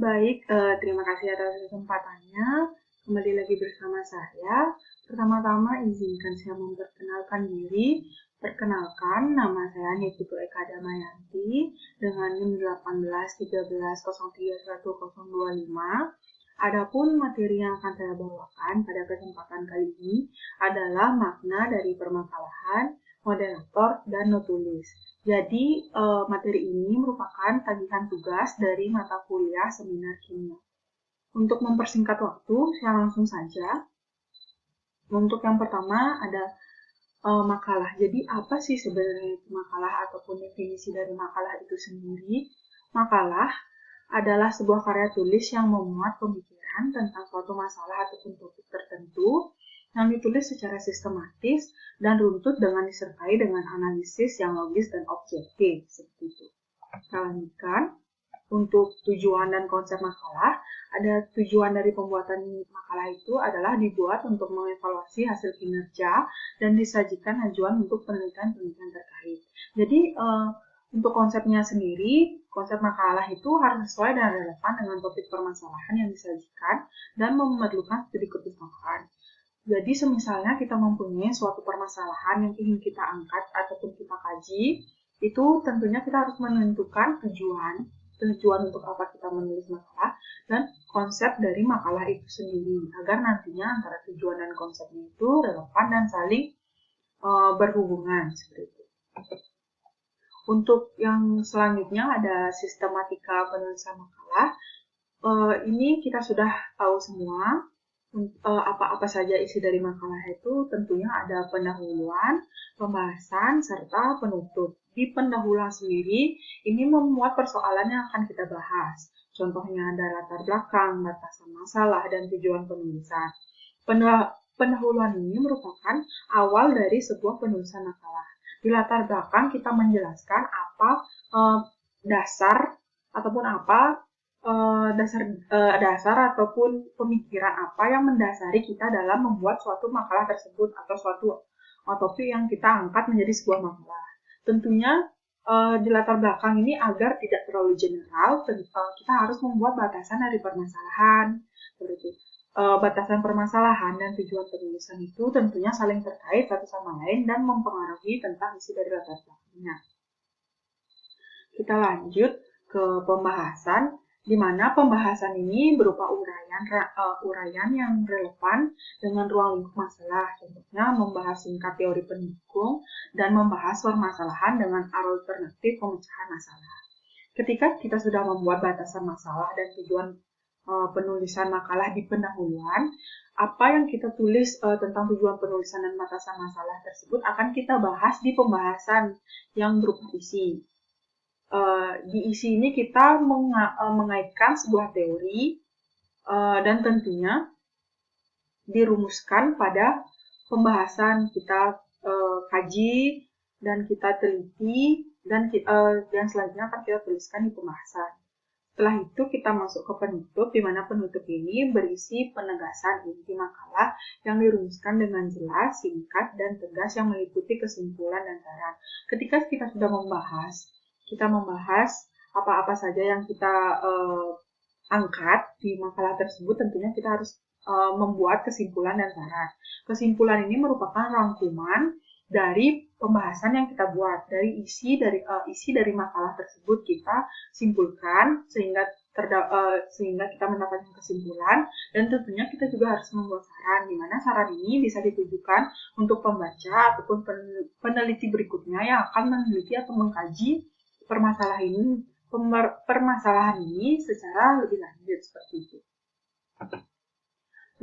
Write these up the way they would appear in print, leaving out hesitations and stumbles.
Baik, terima kasih atas kesempatannya. Kembali lagi bersama saya. Pertama-tama izinkan saya memperkenalkan diri. Perkenalkan, nama saya Niputu Eka Damayanti dengan NIM 181310311025. Adapun materi yang akan saya bawakan pada kesempatan kali ini adalah makna dari permasalahan, moderator, dan notulis. Jadi, materi ini merupakan tagihan tugas dari mata kuliah seminar kimia. Untuk mempersingkat waktu, saya langsung saja. Untuk yang pertama ada makalah. Jadi, apa sih sebenarnya makalah ataupun definisi dari makalah itu sendiri? Makalah adalah sebuah karya tulis yang memuat pemikiran tentang suatu masalah ataupun topik tertentu yang ditulis secara sistematis dan runtut dengan disertai dengan analisis yang logis dan objektif, seperti itu. Kita lanjutkan. Untuk tujuan dan konsep makalah, ada tujuan dari pembuatan makalah itu adalah dibuat untuk mengevaluasi hasil kinerja dan disajikan ajuan untuk penelitian-penelitian terkait. Jadi, untuk konsepnya sendiri, konsep makalah itu harus sesuai dan relevan dengan topik permasalahan yang disajikan dan memerlukan studi kepustakaan. Jadi, semisalnya kita mempunyai suatu permasalahan yang ingin kita angkat ataupun kita kaji, itu tentunya kita harus menentukan tujuan untuk apa kita menulis makalah, dan konsep dari makalah itu sendiri, agar nantinya antara tujuan dan konsepnya itu relevan dan saling berhubungan, seperti itu. Untuk yang selanjutnya ada sistematika penulisan makalah. Ini kita sudah tahu semua apa-apa saja isi dari makalah itu. Tentunya ada pendahuluan, pembahasan, serta penutup. Di pendahuluan sendiri, ini memuat persoalan yang akan kita bahas. Contohnya ada latar belakang, batasan masalah, dan tujuan penulisan. Pendahuluan ini merupakan awal dari sebuah penulisan makalah. Di latar belakang kita menjelaskan apa dasar ataupun apa dasar ataupun pemikiran apa yang mendasari kita dalam membuat suatu makalah tersebut atau suatu topik yang kita angkat menjadi sebuah makalah. Tentunya di latar belakang ini agar tidak terlalu general, kita harus membuat batasan dari permasalahan. Seperti batasan permasalahan dan tujuan penulisan itu tentunya saling terkait satu sama lain dan mempengaruhi tentang isi dari latar belakangnya. Kita lanjut ke pembahasan, di mana pembahasan ini berupa uraian yang relevan dengan ruang lingkup masalah. Contohnya membahas singkat teori pendukung dan membahas permasalahan dengan alternatif pemecahan masalah. Ketika kita sudah membuat batasan masalah dan tujuan penulisan makalah di pendahuluan, apa yang kita tulis tentang tujuan penulisan dan batasan masalah tersebut akan kita bahas di pembahasan yang berupa isi. Di isi ini kita mengaitkan sebuah teori dan tentunya dirumuskan pada pembahasan kita kaji dan kita teliti dan selanjutnya akan kita tuliskan di pembahasan. Setelah itu kita masuk ke penutup, di mana penutup ini berisi penegasan inti makalah yang dirumuskan dengan jelas, singkat, dan tegas yang meliputi kesimpulan dan saran. Ketika kita sudah membahas apa-apa saja yang kita angkat di makalah tersebut, tentunya kita harus membuat kesimpulan dan saran. Kesimpulan ini merupakan rangkuman dari pembahasan yang kita buat, dari isi dari makalah tersebut kita simpulkan sehingga kita mendapatkan kesimpulan, dan tentunya kita juga harus membuat saran, di mana saran ini bisa ditujukan untuk pembaca ataupun peneliti berikutnya yang akan meneliti atau mengkaji permasalahan ini secara lebih lanjut, seperti itu.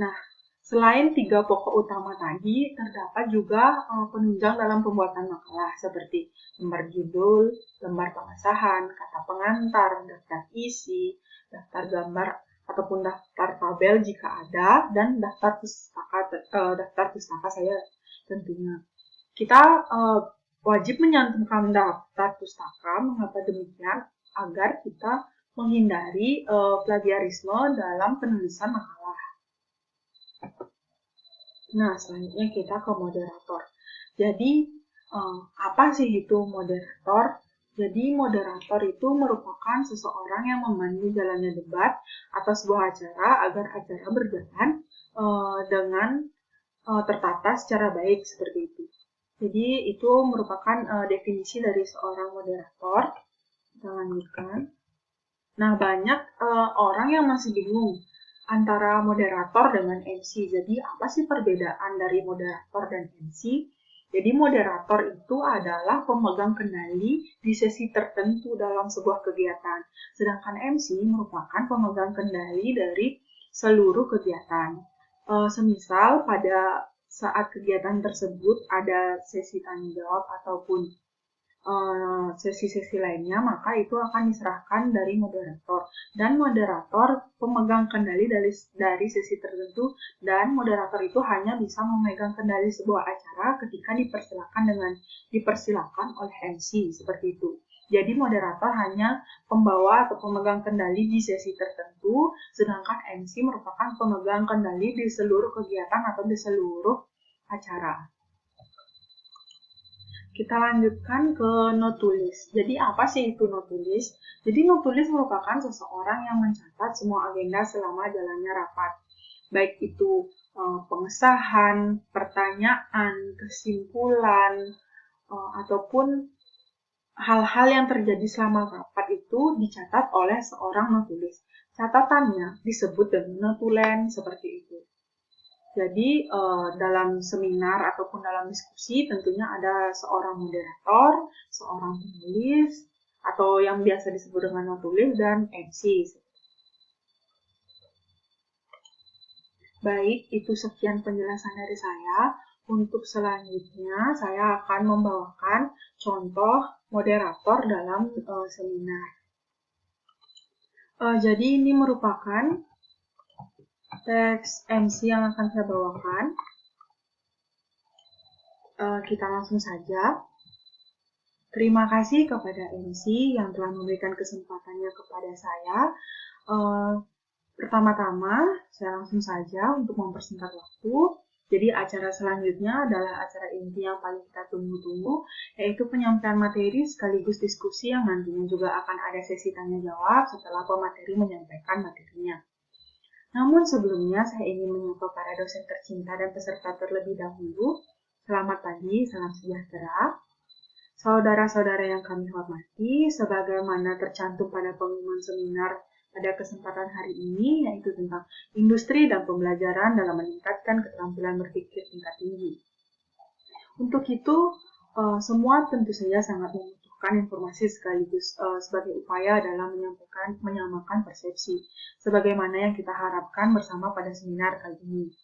Nah, selain 3 pokok utama tadi, terdapat juga penunjang dalam pembuatan makalah seperti lembar judul, lembar pengesahan, kata pengantar, daftar isi, daftar gambar ataupun daftar tabel jika ada, dan daftar pustaka saya tentunya. Kita wajib menyantumkan daftar pustaka. Mengapa demikian? Agar kita menghindari plagiarisme dalam penulisan makalah. Nah, selanjutnya kita ke moderator. Jadi, apa sih itu moderator? Jadi moderator itu merupakan seseorang yang memandu jalannya debat atau sebuah acara agar acara berjalan dengan tertata secara baik seperti itu. Jadi itu merupakan definisi dari seorang moderator. Kita lanjutkan. Nah, banyak orang yang masih bingung antara moderator dengan MC. Jadi apa sih perbedaan dari moderator dan MC? Jadi moderator itu adalah pemegang kendali di sesi tertentu dalam sebuah kegiatan. Sedangkan MC merupakan pemegang kendali dari seluruh kegiatan. Semisal pada saat kegiatan tersebut ada sesi tanya jawab ataupun sesi-sesi lainnya, maka itu akan diserahkan dari moderator. Dan moderator pemegang kendali dari sesi tertentu, dan moderator itu hanya bisa memegang kendali sebuah acara ketika dipersilakan oleh MC, seperti itu. Jadi moderator hanya pembawa atau pemegang kendali di sesi tertentu, sedangkan MC merupakan pemegang kendali di seluruh kegiatan atau di seluruh acara. Kita lanjutkan ke notulis. Jadi apa sih itu notulis? Jadi notulis merupakan seseorang yang mencatat semua agenda selama jalannya rapat. Baik itu pengesahan, pertanyaan, kesimpulan, ataupun hal-hal yang terjadi selama rapat itu dicatat oleh seorang notulis. Catatannya disebut dengan notulen seperti itu. Jadi dalam seminar ataupun dalam diskusi tentunya ada seorang moderator, seorang penulis, atau yang biasa disebut dengan notulis, dan MC. Baik, itu sekian penjelasan dari saya. Untuk selanjutnya saya akan membawakan contoh moderator dalam seminar. Jadi ini merupakan teks MC yang akan saya bawakan. Kita langsung saja. Terima kasih kepada MC yang telah memberikan kesempatannya kepada saya. Pertama-tama, saya langsung saja untuk mempersingkat waktu. Jadi acara selanjutnya adalah acara inti yang paling kita tunggu-tunggu, yaitu penyampaian materi sekaligus diskusi yang nantinya juga akan ada sesi tanya-jawab setelah pemateri menyampaikan materinya. Namun sebelumnya saya ingin menyapa para dosen tercinta dan peserta terlebih dahulu. Selamat pagi, salam sejahtera. Saudara-saudara yang kami hormati, sebagaimana tercantum pada pengumuman seminar pada kesempatan hari ini, yaitu tentang industri dan pembelajaran dalam meningkatkan keterampilan berpikir tingkat tinggi. Untuk itu, semua tentu saja sangat membutuhkan informasi sekaligus sebagai upaya dalam menyamakan persepsi, sebagaimana yang kita harapkan bersama pada seminar kali ini.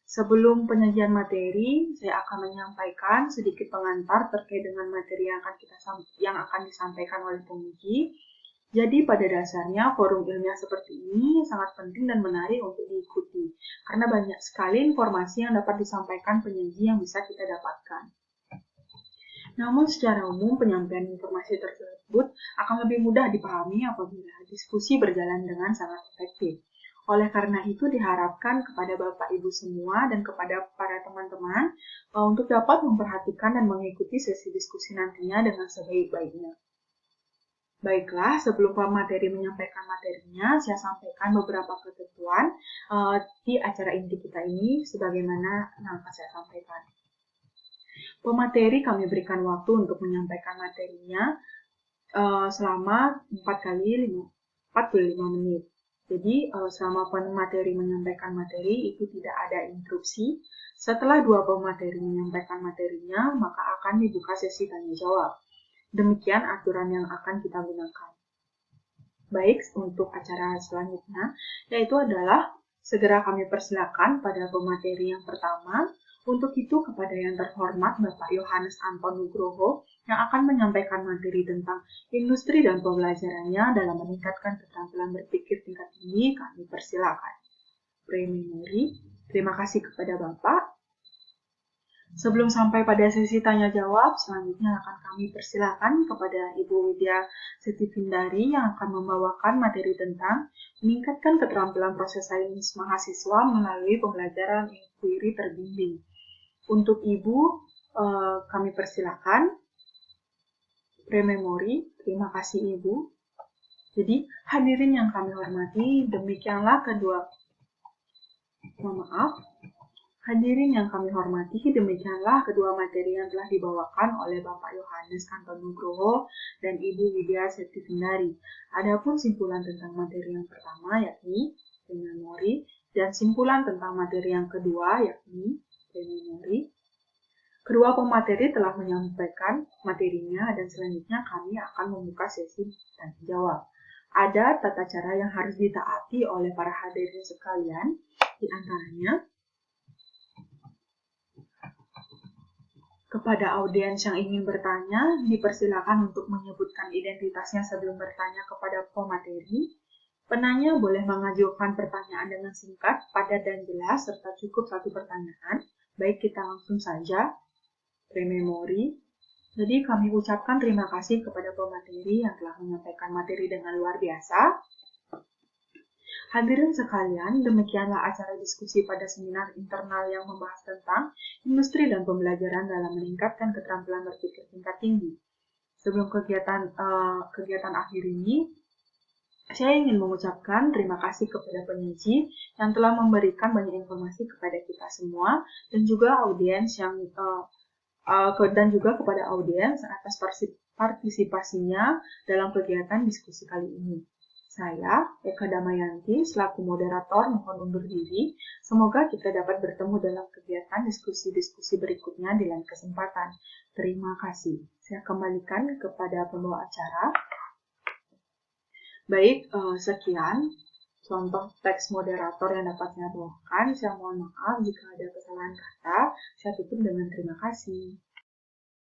Sebelum penyajian materi, saya akan menyampaikan sedikit pengantar terkait dengan materi yang akan disampaikan oleh penguji. Jadi pada dasarnya forum ilmiah seperti ini sangat penting dan menarik untuk diikuti, karena banyak sekali informasi yang dapat disampaikan penyaji yang bisa kita dapatkan. Namun secara umum penyampaian informasi tersebut akan lebih mudah dipahami apabila diskusi berjalan dengan sangat efektif. Oleh karena itu diharapkan kepada Bapak Ibu semua dan kepada para teman-teman untuk dapat memperhatikan dan mengikuti sesi diskusi nantinya dengan sebaik-baiknya. Baiklah, sebelum pemateri menyampaikan materinya, saya sampaikan beberapa ketentuan di acara inti kita ini sebagaimana yang akan saya sampaikan. Pemateri kami berikan waktu untuk menyampaikan materinya selama 45 menit. Jadi selama pemateri menyampaikan materi itu tidak ada interupsi. Setelah dua pemateri menyampaikan materinya, maka akan dibuka sesi tanya jawab. Demikian aturan yang akan kita gunakan. Baik, untuk acara selanjutnya, yaitu adalah segera kami persilakan pada pemateri yang pertama. Untuk itu, kepada yang terhormat Bapak Yohanes Anton Nugroho yang akan menyampaikan materi tentang industri dan pembelajarannya dalam meningkatkan keterampilan berpikir tingkat tinggi, kami persilakan. Preliminary, terima kasih kepada Bapak. Sebelum sampai pada sesi tanya-jawab, selanjutnya akan kami persilakan kepada Ibu Widya Setivindari yang akan membawakan materi tentang meningkatkan keterampilan proses sains mahasiswa melalui pembelajaran inquiry terbimbing. Untuk Ibu, kami persilakan. Prememori, terima kasih Ibu. Jadi, hadirin yang kami hormati, demikianlah kedua materi yang telah dibawakan oleh Bapak Yohanes Anton Nugroho dan Ibu Widya Septisundari. Adapun simpulan tentang materi yang pertama yakni prememori dan simpulan tentang materi yang kedua yakni prememori. Kedua pemateri telah menyampaikan materinya dan selanjutnya kami akan membuka sesi tanya jawab. Ada tata cara yang harus ditaati oleh para hadirin sekalian, di antaranya kepada audiens yang ingin bertanya, dipersilakan untuk menyebutkan identitasnya sebelum bertanya kepada pemateri. Penanya boleh mengajukan pertanyaan dengan singkat, padat dan jelas, serta cukup satu pertanyaan. Baik, kita langsung saja. Prememori. Jadi kami ucapkan terima kasih kepada pemateri yang telah menyampaikan materi dengan luar biasa. Hadirin sekalian, demikianlah acara diskusi pada seminar internal yang membahas tentang industri dan pembelajaran dalam meningkatkan keterampilan berpikir tingkat tinggi. Sebelum kegiatan akhir ini, saya ingin mengucapkan terima kasih kepada penyaji yang telah memberikan banyak informasi kepada kita semua dan juga audiens kepada audiens atas partisipasinya dalam kegiatan diskusi kali ini. Saya, Eka Damayanti, selaku moderator mohon undur diri. Semoga kita dapat bertemu dalam kegiatan diskusi-diskusi berikutnya di lain kesempatan. Terima kasih. Saya kembalikan kepada pembawa acara. Baik, sekian contoh teks moderator yang dapat saya bawakan. Saya mohon maaf jika ada kesalahan kata. Saya tutup dengan terima kasih.